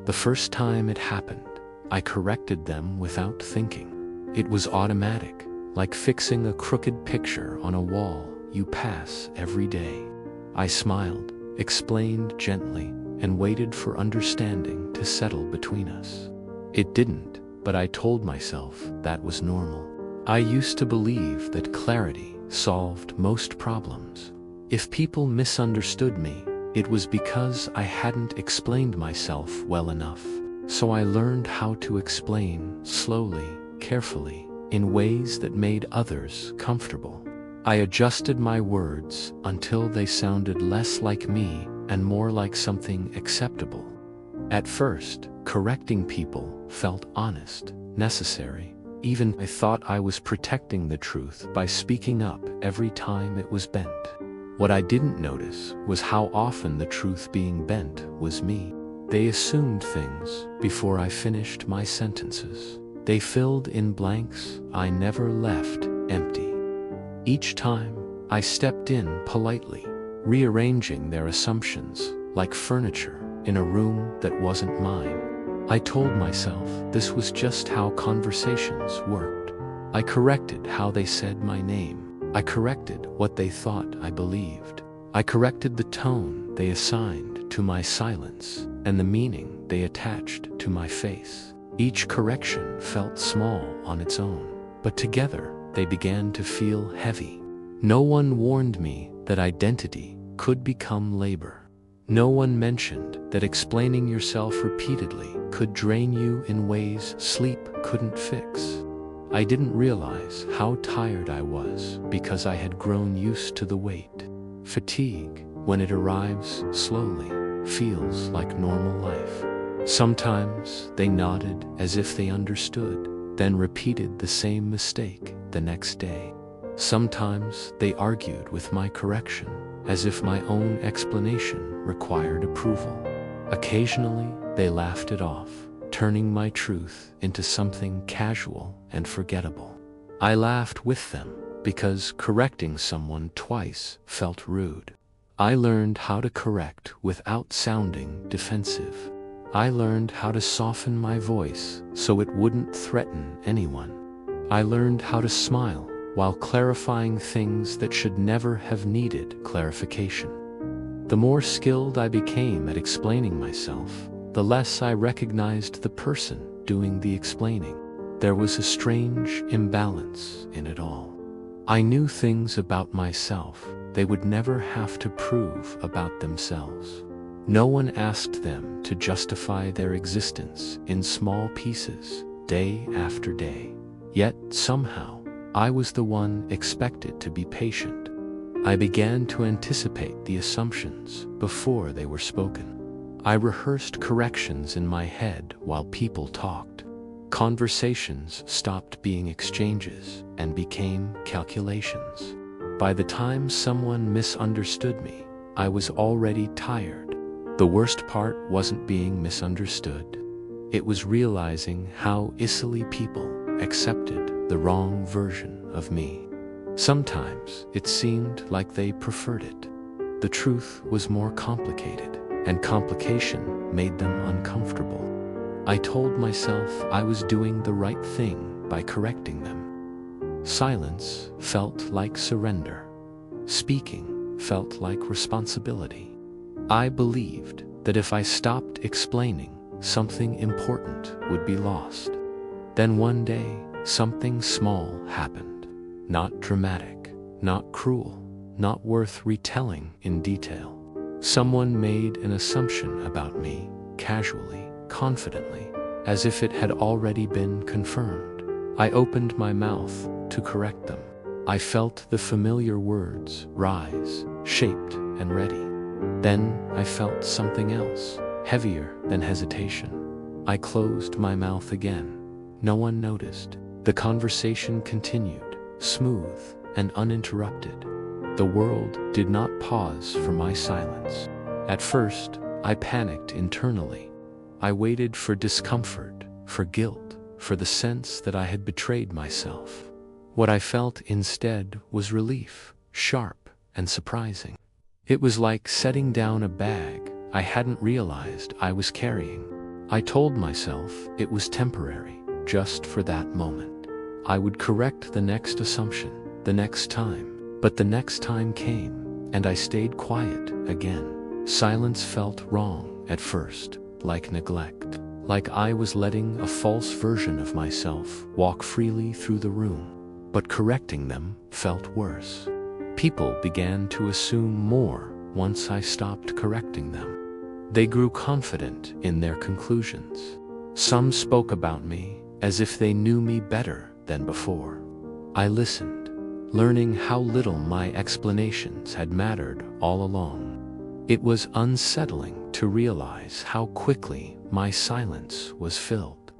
The first time it happened, I corrected them without thinking. It was automatic, like fixing a crooked picture on a wall you pass every day. I smiled, explained gently, and waited for understanding to settle between us. It didn't, but I told myself that was normal. I used to believe that clarity solved most problems. If people misunderstood me, it was because I hadn't explained myself well enough. So I learned how to explain slowly, carefully, in ways that made others comfortable. I adjusted my words until they sounded less like me and more like something acceptable. At first, correcting people felt honest, necessary. Even I thought I was protecting the truth by speaking up every time it was bent. What I didn't notice was how often the truth being bent was me. They assumed things before I finished my sentences. They filled in blanks I never left empty. Each time, I stepped in politely, rearranging their assumptions like furniture in a room that wasn't mine. I told myself this was just how conversations worked. I corrected how they said my name. I corrected what they thought I believed. I corrected the tone they assigned to my silence and the meaning they attached to my face. Each correction felt small on its own, but together they began to feel heavy. No one warned me that identity could become labor. No one mentioned that explaining yourself repeatedly could drain you in ways sleep couldn't fix. I didn't realize how tired I was because I had grown used to the weight. Fatigue, when it arrives slowly, feels like normal life. Sometimes they nodded as if they understood, then repeated the same mistake the next day. Sometimes they argued with my correction, as if my own explanation required approval. Occasionally, they laughed it off, turning my truth into something casual and forgettable. I laughed with them because correcting someone twice felt rude. I learned how to correct without sounding defensive. I learned how to soften my voice so it wouldn't threaten anyone. I learned how to smile while clarifying things that should never have needed clarification. The more skilled I became at explaining myself, the less I recognized the person doing the explaining. There was a strange imbalance in it all. I knew things about myself they would never have to prove about themselves. No one asked them to justify their existence in small pieces, day after day. Yet, somehow, I was the one expected to be patient. I began to anticipate the assumptions before they were spoken. I rehearsed corrections in my head while people talked. Conversations stopped being exchanges and became calculations. By the time someone misunderstood me, I was already tired. The worst part wasn't being misunderstood. It was realizing how easily people accepted the wrong version of me. Sometimes it seemed like they preferred it. The truth was more complicated, and complication made them uncomfortable. I told myself I was doing the right thing by correcting them. Silence felt like surrender. Speaking felt like responsibility. I believed that if I stopped explaining, something important would be lost. Then one day, something small happened. Not dramatic, not cruel, not worth retelling in detail. Someone made an assumption about me, casually, confidently, as if it had already been confirmed. I opened my mouth to correct them. I felt the familiar words rise, shaped and ready. Then I felt something else, heavier than hesitation. I closed my mouth again. No one noticed. The conversation continued, smooth and uninterrupted. The world did not pause for my silence. At first, I panicked internally. I waited for discomfort, for guilt, for the sense that I had betrayed myself. What I felt instead was relief, sharp and surprising. It was like setting down a bag I hadn't realized I was carrying. I told myself it was temporary, just for that moment. I would correct the next assumption, the next time. But the next time came, and I stayed quiet again. Silence felt wrong at first, like neglect. Like I was letting a false version of myself walk freely through the room. But correcting them felt worse. People began to assume more once I stopped correcting them. They grew confident in their conclusions. Some spoke about me as if they knew me better than before. I listened, learning how little my explanations had mattered all along. It was unsettling to realize how quickly my silence was filled.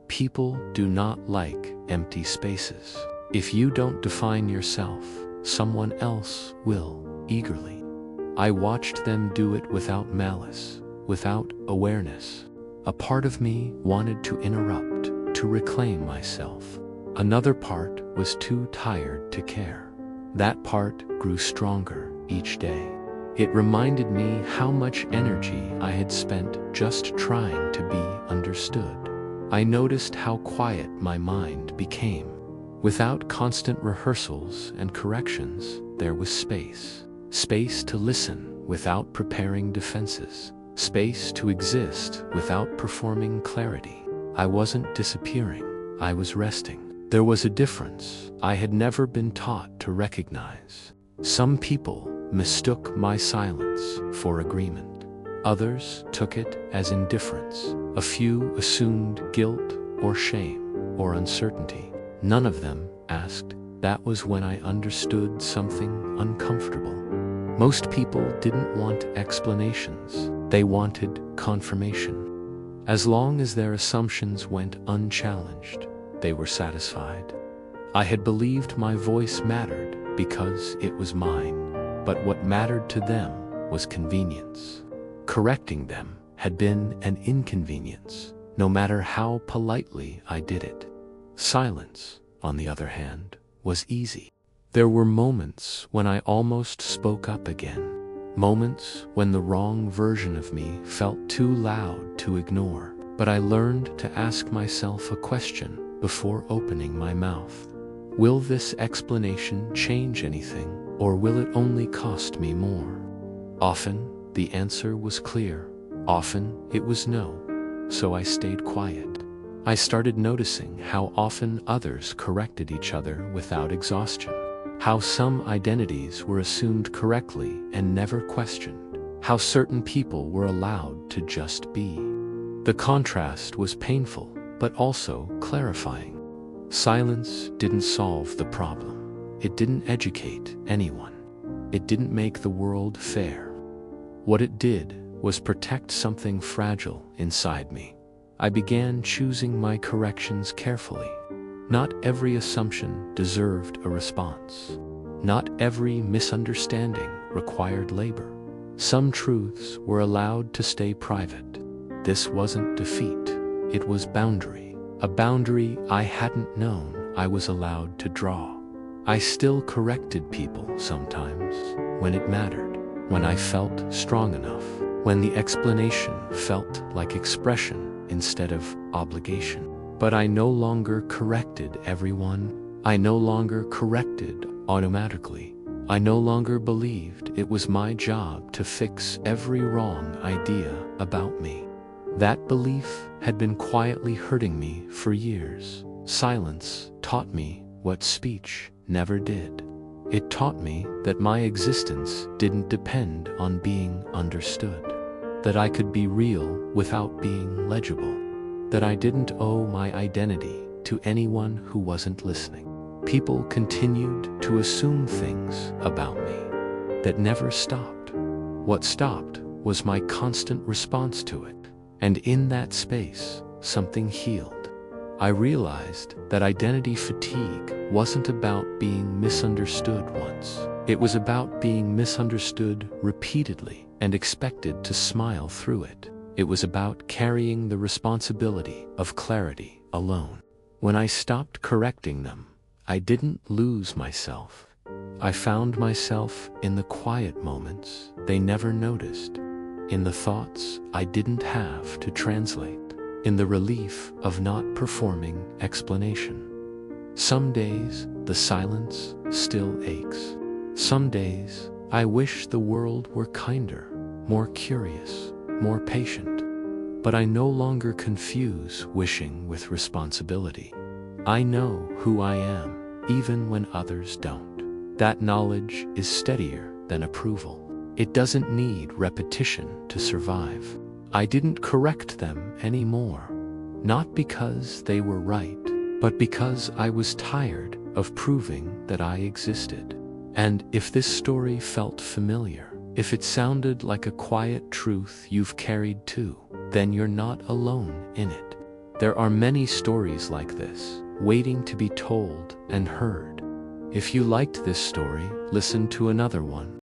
People do not like empty spaces. If you don't define yourself, someone else will, eagerly. I watched them do it without malice, without awareness. A part of me wanted to interrupt, to reclaim myself. Another part was too tired to care. That part grew stronger each day. It reminded me how much energy I had spent just trying to be understood. I noticed how quiet my mind became. Without constant rehearsals and corrections, there was space. Space to listen without preparing defenses. Space to exist without performing clarity. I wasn't disappearing, I was resting. There was a difference I had never been taught to recognize. Some people mistook my silence for agreement. Others took it as indifference. A few assumed guilt or shame or uncertainty. None of them asked. That was when I understood something uncomfortable. Most people didn't want explanations. They wanted confirmation. As long as their assumptions went unchallenged, they were satisfied. I had believed my voice mattered because it was mine, but what mattered to them was convenience. Correcting them had been an inconvenience, no matter how politely I did it. Silence, on the other hand, was easy. There were moments when I almost spoke up again. Moments when the wrong version of me felt too loud to ignore. But I learned to ask myself a question before opening my mouth. Will this explanation change anything, or will it only cost me more? Often, the answer was clear. Often, it was no. So I stayed quiet. I started noticing how often others corrected each other without exhaustion. How some identities were assumed correctly and never questioned. How certain people were allowed to just be. The contrast was painful, but also clarifying. Silence didn't solve the problem. It didn't educate anyone. It didn't make the world fair. What it did was protect something fragile inside me. I began choosing my corrections carefully. Not every assumption deserved a response. Not every misunderstanding required labor. Some truths were allowed to stay private. This wasn't defeat, it was boundary. A boundary I hadn't known I was allowed to draw. I still corrected people sometimes, when it mattered, when I felt strong enough, when the explanation felt like expression instead of obligation. But I no longer corrected everyone. I no longer corrected automatically. I no longer believed it was my job to fix every wrong idea about me. That belief had been quietly hurting me for years. Silence taught me what speech never did. It taught me that my existence didn't depend on being understood. That I could be real without being legible. That I didn't owe my identity to anyone who wasn't listening. People continued to assume things about me that never stopped. What stopped was my constant response to it. And in that space, something healed. I realized that identity fatigue wasn't about being misunderstood once. It was about being misunderstood repeatedly and expected to smile through it. It was about carrying the responsibility of clarity alone. When I stopped correcting them, I didn't lose myself. I found myself in the quiet moments they never noticed, in the thoughts I didn't have to translate, in the relief of not performing explanation. Some days, the silence still aches. Some days, I wish the world were kinder, more curious, more patient. But I no longer confuse wishing with responsibility. I know who I am, even when others don't. That knowledge is steadier than approval. It doesn't need repetition to survive. I didn't correct them anymore, not because they were right, but because I was tired of proving that I existed. And if this story felt familiar, if it sounded like a quiet truth you've carried too, then you're not alone in it. There are many stories like this, waiting to be told and heard. If you liked this story, listen to another one.